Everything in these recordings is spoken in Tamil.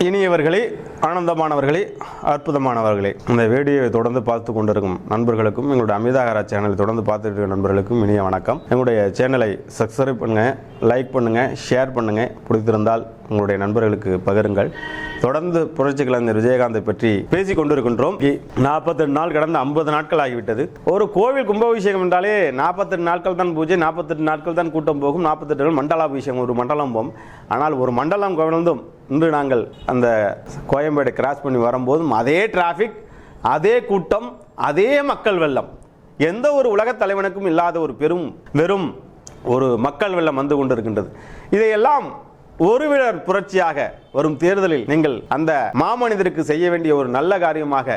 இனியவர்களே, ஆனந்தமானவர்களே, அற்புதமானவர்களே, இந்த வீடியோவை தொடர்ந்து பார்த்து கொண்டிருக்கும் நண்பர்களுக்கும் எங்களுடைய அமிதாகரா சேனலை தொடர்ந்து பார்த்துட்டு இருக்க நண்பர்களுக்கும் இனிய வணக்கம். எங்களுடைய சேனலை சப்ஸ்கிரைப் பண்ணுங்க, லைக் பண்ணுங்க, ஷேர் பண்ணுங்க. பிடித்திருந்தால் உங்களுடைய நண்பர்களுக்கு பகிருங்கள். தொடர்ந்து புரட்சி கலைஞர் விஜயகாந்தை பற்றி பேசிக் கொண்டிருக்கின்றோம். 48 நாள் கடந்த 50 நாட்கள் ஆகிவிட்டது. ஒரு கோவில் கும்பாபிஷேகம் என்றாலே 48 நாட்கள் தான் பூஜை, 48 நாட்கள் தான் கூட்டம் போகும், 48 நாள் மண்டலாபிஷேகம், ஒரு மண்டலம் போகும். ஆனால் ஒரு மண்டலம் கவர்ந்தும் இன்று நாங்கள் அந்த கோயம்பேடு கிராஸ் பண்ணி வரும்போதும் அதே டிராஃபிக், அதே கூட்டம், அதே மக்கள் வெள்ளம். எந்த ஒரு உலகத் தலைவனுக்கும் இல்லாத ஒரு வெறும் ஒரு மக்கள் வெள்ளம் வந்து கொண்டிருக்கின்றது. இதையெல்லாம் ஒருவிடர் புரட்சியாக வரும் தேர்தலில் நீங்கள் அந்த மாமனிதருக்கு செய்ய வேண்டிய ஒரு நல்ல காரியமாக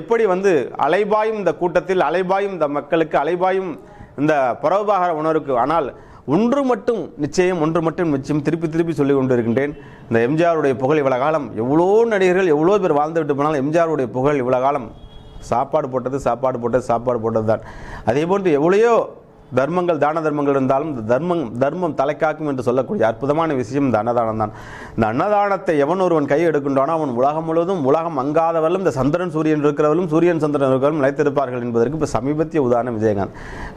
எப்படி வந்து அலைபாயும் இந்த கூட்டத்தில், அலைபாயும் இந்த மக்களுக்கு, அலைபாயும் இந்த பரோபகார உணர்வுக்கு. ஆனால் ஒன்று மட்டும் நிச்சயம் திருப்பி சொல்லிக் கொண்டிருக்கின்றேன். இந்த எம்ஜிஆருடைய புகழ் இவ்வளவு காலம் எவ்வளோ நடிகர்கள் எவ்வளோ பேர் வாழ்ந்து விட்டு போனாலும் எம்ஜிஆருடைய புகழ் இவ்வளவு காலம் சாப்பாடு போட்டது தான். அதே போன்று எவ்வளையோ தர்மங்கள், தான தர்மங்கள் இருந்தாலும் இந்த தர்மம் தலைக்காக்கும் என்று சொல்லக்கூடிய அற்புதமான விஷயம் இந்த அன்னதானம் தான். இந்த அன்னதானத்தை எவன் ஒருவன் கை எடுக்கின்றானோ அவன் உலகம் முழுவதும், உலகம் அங்காதவர்களும், இந்த சந்திரன் சூரியன் இருக்கிறவர்களும், சூரியன் சந்திரன் இருக்கிறவர்களும் நிலைத்திருப்பார்கள் என்பதற்கு இப்போ சமீபத்திய உதாரணம்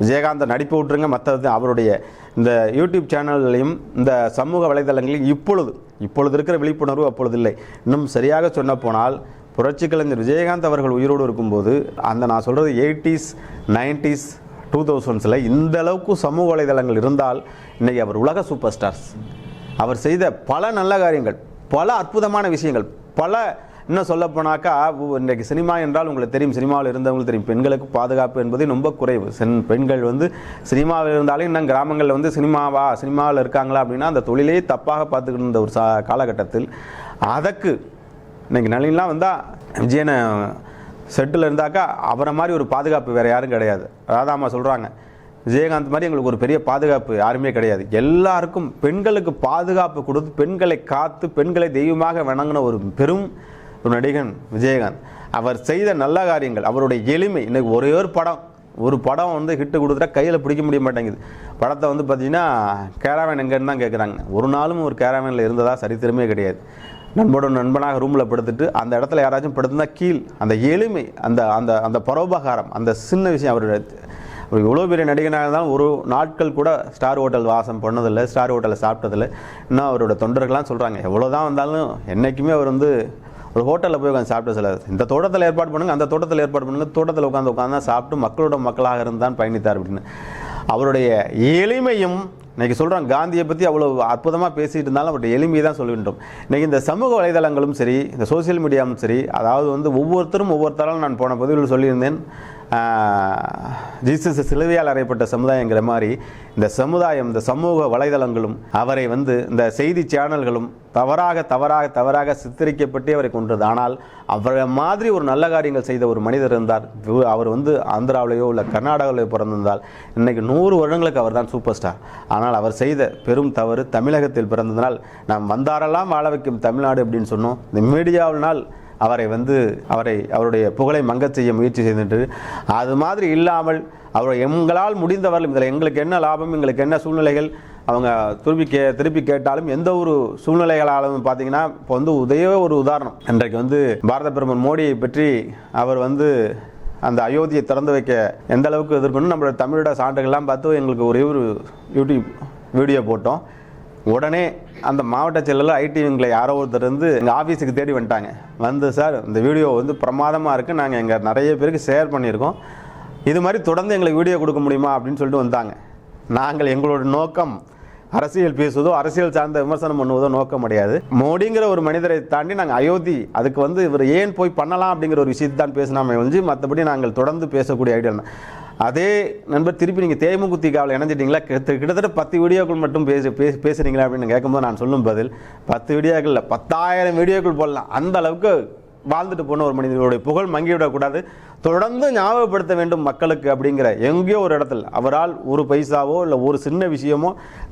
விஜயகாந்த் நடிப்பு விட்டுருங்க. மற்றது அவருடைய இந்த யூடியூப் சேனல்களையும் இந்த சமூக வலைதளங்களையும் இப்பொழுது இருக்கிற விழிப்புணர்வு அப்பொழுது இல்லை. இன்னும் சரியாக சொன்ன போனால் புரட்சி கலைஞர் விஜயகாந்த் அவர்கள் உயிரோடு இருக்கும்போது, அந்த நான் சொல்கிறது 80s 90s 2000s இந்த அளவுக்கு சமூக வலைதளங்கள் இருந்தால் இன்றைக்கி அவர் உலக சூப்பர் ஸ்டார்ஸ். அவர் செய்த பல நல்ல காரியங்கள், பல அற்புதமான விஷயங்கள், இன்னும் சொல்ல போனாக்கா இன்றைக்கு சினிமா என்றால் உங்களுக்கு தெரியும், சினிமாவில் இருந்தவங்களுக்கு தெரியும், பெண்களுக்கு பாதுகாப்பு என்பது ரொம்ப குறைவு. பெண்கள் வந்து சினிமாவில் இருந்தாலும் இன்னும் கிராமங்களில் வந்து சினிமாவில் இருக்காங்களா அப்படின்னா அந்த தொழிலே தப்பாக பார்த்துக்கிட்டு இருந்த ஒரு காலகட்டத்தில் அதற்கு இன்றைக்கி நளின்லாம் வந்தால் விஜயனை செட்டில் இருந்தாக்கா அவரை மாதிரி ஒரு பாதுகாப்பு வேறு யாரும் கிடையாது. ராதாமா சொல்கிறாங்க, விஜயகாந்த் மாதிரி எங்களுக்கு ஒரு பெரிய பாதுகாப்பு யாருமே கிடையாது. எல்லாருக்கும் பெண்களுக்கு பாதுகாப்பு கொடுத்து, பெண்களை காத்து, பெண்களை தெய்வமாக வணங்கின ஒரு பெரும் ஒரு நடிகன் விஜயகாந்த். அவர் செய்த நல்ல காரியங்கள், அவருடைய எளிமை. இன்றைக்கி ஒரு படம் வந்து ஹிட்டு கொடுத்துட்டா கையில் பிடிக்க முடிய மாட்டேங்குது. படத்தை வந்து பார்த்திங்கன்னா கேராவேன் எங்கன்னு தான் கேட்குறாங்க. ஒரு நாளும் ஒரு கேராவேனில் இருந்ததா சரித்திரமே கிடையாது. நண்பனாக ரூமில் படுத்துட்டு அந்த இடத்துல யாராச்சும் படுத்துனா கீழ் அந்த எளிமை, அந்த அந்த அந்த பரோபகாரம், அந்த சின்ன விஷயம். அவர் இவ்வளோ பெரிய நடிகனாக இருந்தாலும் ஒரு நாட்கள் கூட ஸ்டார் ஹோட்டல் வாசம் பண்ணதில்லை, ஸ்டார் ஹோட்டலில் சாப்பிட்டதில்லை. இன்னும் அவரோட தொண்டர்கள்லாம் சொல்கிறாங்க, எவ்வளோதான் வந்தாலும் என்றைக்குமே அவர் வந்து ஒரு ஹோட்டலில் போய் உட்காந்து சாப்பிட்டு சில இந்த தோட்டத்தில் ஏற்பாடு பண்ணுங்கள், அந்த தோட்டத்தில் ஏற்பாடு பண்ணுங்கள், தோட்டத்தில் உட்காந்து சாப்பிட்டு மக்களோட மக்களாக இருந்தான் பயணித்தார் அப்படின்னு. அவருடைய எளிமையும் இன்றைக்கி சொல்கிறோம். காந்தியை பற்றி அவ்வளோ அற்புதமாக பேசிகிட்டு இருந்தாலும் அவருடைய எளிமையை தான் சொல்கின்றோம். இன்றைக்கி இந்த சமூக வலைதளங்களும் சரி, இந்த சோசியல் மீடியாவும் சரி, அதாவது வந்து ஒவ்வொருத்தரும் நான் போன பதிவில் சொல்லியிருந்தேன், ஜீசஸ் சிலுவையால் அறையப்பட்ட சமுதாயங்கிற மாதிரி இந்த சமுதாயம், இந்த சமூக வலைதளங்களும் அவரை வந்து இந்த செய்தி சேனல்களும் தவறாக சித்தரிக்கப்பட்டு அவரை கொன்றது. ஆனால் அவரை மாதிரி ஒரு நல்ல காரியங்கள் செய்த ஒரு மனிதர் இருந்தார். அவர் வந்து ஆந்திராவிலேயோ இல்லை கர்நாடகாவிலேயோ பிறந்திருந்தால் இன்றைக்கி 100 வருடங்களுக்கு அவர் தான் சூப்பர் ஸ்டார். ஆனால் அவர் செய்த பெரும் தவறு, தமிழகத்தில் பிறந்ததனால் நாம் வந்தாரெல்லாம் வாழ வைக்கும் தமிழ்நாடு அப்படின்னு சொன்னோம். இந்த மீடியாவினால் அவருடைய புகழை மங்கச் செய்ய முயற்சி செய்துட்டு, அது மாதிரி இல்லாமல் எங்களால் முடிந்தவர்கள் இதில் எங்களுக்கு என்ன லாபம், எங்களுக்கு என்ன சூழ்நிலைகள் அவங்க திருப்பி கேட்டாலும் எந்த ஒரு சூழ்நிலைகளாலும் பார்த்தீங்கன்னா இப்போ வந்து ஒரு உதாரணம். இன்றைக்கு வந்து பாரத பிரதமர் மோடியை பற்றி அவர் வந்து அந்த அயோத்தியை திறந்து வைக்க எந்த அளவுக்கு எதிர்க்கணும் நம்மளோட தமிழோட சான்றுகள்லாம் பார்த்து எங்களுக்கு ஒரே ஒரு யூடியூப் வீடியோ போட்டோம். உடனே அந்த மாவட்ட செயலர் ஐடிவிங்களை யாரோ ஒருத்தர் வந்து எங்கள் ஆஃபீஸுக்கு தேடி வந்துட்டாங்க. சார் இந்த வீடியோ வந்து பிரமாதமாக இருக்குது, நாங்கள் எங்கள் நிறைய பேருக்கு ஷேர் பண்ணியிருக்கோம், இது மாதிரி தொடர்ந்து எங்களுக்கு வீடியோ கொடுக்க முடியுமா அப்படின்னு சொல்லிட்டு வந்தாங்க. நாங்கள் எங்களோட நோக்கம் அரசியல் பேசுவதோ அரசியல் சார்ந்த விமர்சனம் பண்ணுவதோ நோக்கம் கிடையாது. மோடிங்கிற ஒரு மனிதரை தாண்டி நாங்கள் அயோத்தி அதுக்கு வந்து இவர் ஏன் போய் பண்ணலாம் அப்படிங்கிற ஒரு விஷயத்தை தான் பேசினாமே வந்து மற்றபடி நாங்கள் தொடர்ந்து பேசக்கூடிய ஐடியா. அதே நண்பர் திருப்பி நீங்கள் தேமுதிகவில் இணைஞ்சிட்டிங்களா, கிட்டத்தட்ட 10 வீடியோக்கள் மட்டும் பேசுகிறீங்களா அப்படின்னு கேட்கும்போது நான் சொல்லும் பதில் 10 வீடியோக்கள் 10,000 வீடியோக்கள் போடலாம். அந்த அளவுக்கு வாழ்ந்துட்டு போன ஒரு மனிதனுடைய புகழ் மங்கிவிடக்கூடாது, தொடர்ந்து ஞாபகப்படுத்த வேண்டும் மக்களுக்கு அப்படிங்கிற எங்கேயோ ஒரு இடத்தில் அவரால் ஒரு பைசாவோ இல்லை ஒரு சின்ன விஷயமோ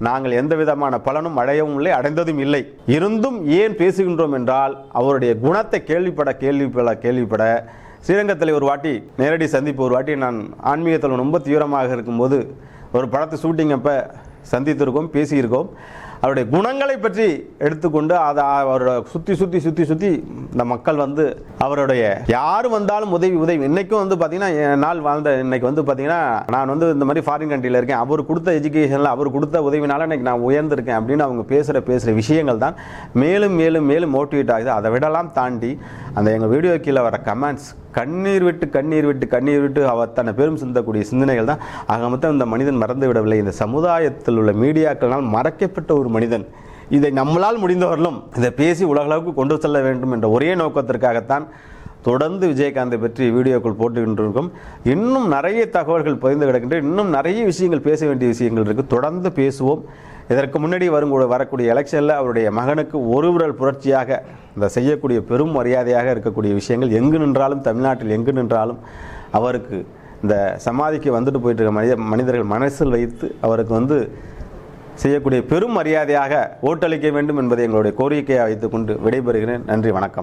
நாங்கள் எந்த விதமான பலனும் அடையவும் இல்லை, அடைந்ததும் இல்லை. இருந்தும் ஏன் பேசுகின்றோம் என்றால் அவருடைய குணத்தை கேள்விப்பட ஸ்ரீரங்கத்தில் ஒரு வாட்டி நேரடி சந்திப்பு, ஒரு வாட்டி நான் ஆன்மீகத்தில் ரொம்ப தீவிரமாக இருக்கும்போது ஒரு படத்தை ஷூட்டிங் அப்போ சந்தித்திருக்கோம், பேசியிருக்கோம். அவருடைய குணங்களை பற்றி எடுத்துக்கொண்டு அதை அவரோட சுற்றி இந்த மக்கள் வந்து அவருடைய யார் வந்தாலும் உதவி இன்னைக்கும் வந்து பார்த்தீங்கன்னா என் நாள் வாழ்ந்த இன்னைக்கு வந்து பார்த்தீங்கன்னா நான் வந்து இந்த மாதிரி ஃபாரின் கண்ட்ரியில் இருக்கேன், அவர் கொடுத்த எஜுகேஷனில் அவர் கொடுத்த உதவினால இன்னைக்கு நான் உயர்ந்திருக்கேன் அப்படின்னு அவங்க பேசுகிற விஷயங்கள் தான் மேலும் மேலும் மேலும் மோட்டிவேட் ஆகுது. அதை விடலாம் தாண்டி அந்த எங்கள் வீடியோ கீழே வர கமெண்ட்ஸ் கண்ணீர் விட்டு அவர் தன்னை பெரும் சிந்தக்கூடிய சிந்தனைகள் தான். ஆக மொத்தம் இந்த மனிதன் மறந்து விடவில்லை. இந்த சமுதாயத்தில் உள்ள மீடியாக்களால் மறைக்கப்பட்ட ஒரு மனிதன். இதை நம்மளால் முடிந்தவர்களும் இதை பேசி உலகளவுக்கு கொண்டு செல்ல வேண்டும் என்ற ஒரே நோக்கத்திற்காகத்தான் தொடர்ந்து விஜயகாந்தை பற்றி வீடியோக்கள் போட்டுக்கின்றிருக்கும். இன்னும் நிறைய தகவல்கள் பகிர்ந்து கிடக்கின்றன. இன்னும் நிறைய விஷயங்கள் பேச வேண்டிய விஷயங்கள் இருக்குது. தொடர்ந்து பேசுவோம். இதற்கு முன்னாடி வரக்கூடிய எலெக்ஷனில் அவருடைய மகனுக்கு ஒரு விரல் புரட்சியாக இந்த செய்யக்கூடிய பெரும் மரியாதையாக இருக்கக்கூடிய விஷயங்கள் எங்கு நின்றாலும் தமிழ்நாட்டில் எங்கு நின்றாலும் அவருக்கு இந்த சமாதிக்கு வந்துட்டு போயிட்டு இருக்க மனிதர்கள் மனசில் வைத்து அவருக்கு வந்து செய்யக்கூடிய பெரும் மரியாதையாக ஓட்டளிக்க வேண்டும் என்பதை எங்களுடைய கோரிக்கையாக வைத்துக்கொண்டு விடைபெறுகிறேன். நன்றி, வணக்கம்.